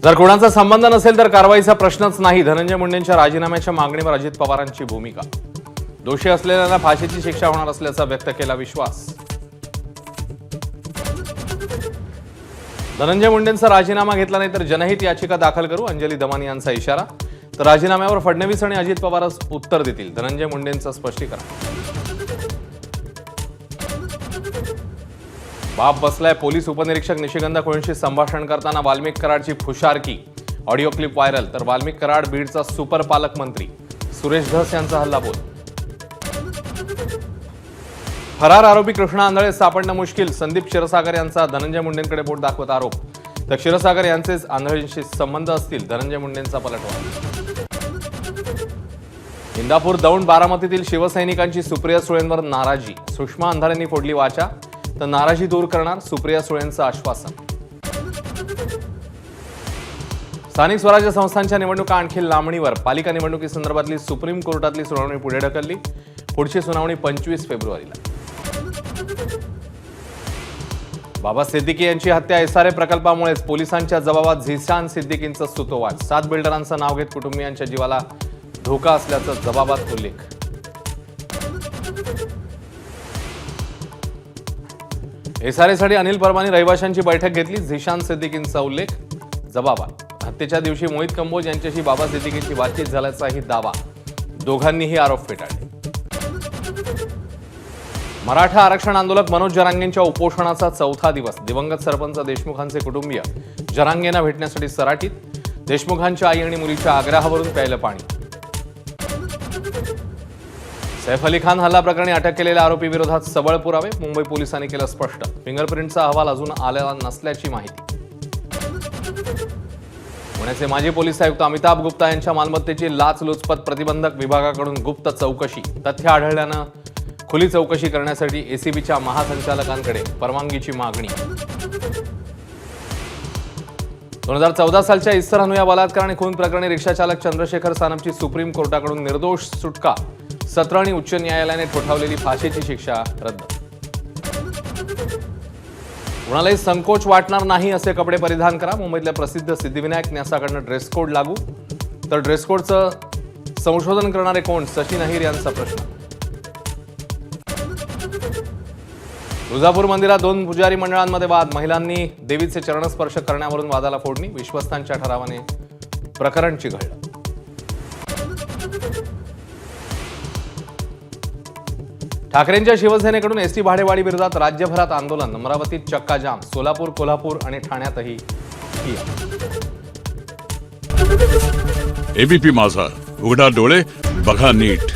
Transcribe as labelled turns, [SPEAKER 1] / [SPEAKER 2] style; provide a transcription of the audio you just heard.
[SPEAKER 1] जर कोणाचा संबंध नसेल तर कारवाईचा प्रश्नच नाही. धनंजय मुंडेंच्या राजीनाम्याच्या मागणीवर अजित पवारांची भूमिका. दोषी असलेल्यांना फाशीची शिक्षा होणार असल्याचा व्यक्त केला विश्वास. धनंजय मुंडेंचा राजीनामा घेतला नाही तर जनहित याचिका दाखल करू, अंजली दमानी यांचा इशारा. तर राजीनाम्यावर फडणवीस आणि अजित पवारच उत्तर देतील, धनंजय मुंडेंचं स्पष्टीकरण. बाप बसलाय. पोलीस उपनिरीक्षक निशिगंधा खुळेंशी संभाषण करताना वाल्मिक कराडची फुशारकी. Audio clip viral. तर वाल्मिक कराड बीडचा सुपर पालकमंत्री. सुरेश धस यांचा हल्लाबोल. फरार आरोपी कृष्णा आंधळे सापडणं मुश्किल. संदीप क्षीरसागर यांचा धनंजय मुंडेंकडे बोट दाखवत आरोप. तर क्षीरसागर यांचेच आंधळेंशी संबंध असतील, धनंजय मुंडेंचा पलटवार. इंदापूर दौंड बारामतीतील शिवसैनिकांची सुप्रिया सुळेंवर नाराजी. सुषमा अंधारेंनी फोडली वाचा. तर नाराजी दूर करणार, सुप्रिया सुळेंचं आश्वासन. स्थानिक स्वराज्य संस्थांच्या निवडणुका आणखी लांबणीवर. पालिका निवडणुकीसंदर्भातली सुप्रीम कोर्टातली सुनावणी पुढे ढकलली. पुढची सुनावणी 25 फेब्रुवारीला. बाबा सिद्दीकी यांची हत्या एसआरए प्रकल्पामुळेच. पोलिसांच्या जबाबात झिशान सिद्दीकींचं सुतोवाच. 7 बिल्डरांचं नाव घेत कुटुंबियांच्या जीवाला धोका असल्याचा जबाबात उल्लेख. एसआरएसाठी अनिल परमानी रहिवाशांची बैठक घेतली. झिशान सिद्दीकींचा उल्लेख जबाबात. हत्येच्या दिवशी मोहित कंबोज यांच्याशी बाबा सिद्दीकींची बातचीत झाल्याचाही दावा. दोघांनीही आरोप फेटाळले. मराठा आरक्षण आंदोलक मनोज जरांगेंच्या उपोषणाचा 4था दिवस. दिवंगत सरपंच देशमुखांचे कुटुंबीय जरांगेंना भेटण्यासाठी सराटीत. देशमुखांच्या आई आणि मुलीच्या आग्रहावरून प्यायलं पाणी. सैफ अली खान हल्ला प्रकरणी अटक केलेल्या आरोपी विरोधात सबळ पुरावे. मुंबई पोलिसांनी केलं स्पष्ट. फिंगरप्रिंटचा अहवाल अजून आलेला नसल्याची माहिती. पुण्याचे माजी पोलीस आयुक्त अमिताभ गुप्ता यांच्या मालमत्तेची लाचलुचपत प्रतिबंधक विभागाकडून गुप्त चौकशी. तथ्य आढळल्यानं खुली चौकशी करण्यासाठी एसीबीच्या महासंचालकांकडे परवानगीची मागणी. 2014 सालच्या इस्तर या बलात्कार आणि खून प्रकरणी रिक्षाचालक चंद्रशेखर सानपची सुप्रीम कोर्टाकडून निर्दोष सुटका. सत्र आणि उच्च न्यायालयाने ठोठावलेली फाशीची शिक्षा रद्द. कुणालाही संकोच वाटणार नाही असे कपडे परिधान करा. मुंबईतल्या प्रसिद्ध सिद्धिविनायक न्यासाकडनं ड्रेस कोड लागू. तर ड्रेस कोडचं संशोधन करणारे कोण? सचिन अहिर यांचा प्रश्न. तुळजापूर मंदिरात 2 पुजारी मंडळांमध्ये वाद. महिलांनी देवीचे चरणस्पर्श करण्यावरून वादाला फोडणी. विश्वस्तांच्या ठरावाने प्रकरण चिघळलं. ठाकरेंच्या शिवसेनेकडून एसटी भाडेवाढी विरोधात राज्यभरात आंदोलन. अमरावतीत चक्काजाम. सोलापूर, कोल्हापूर आणि ठाण्यातही.
[SPEAKER 2] एबीपी माझा, उघडा डोळे बघा नीट.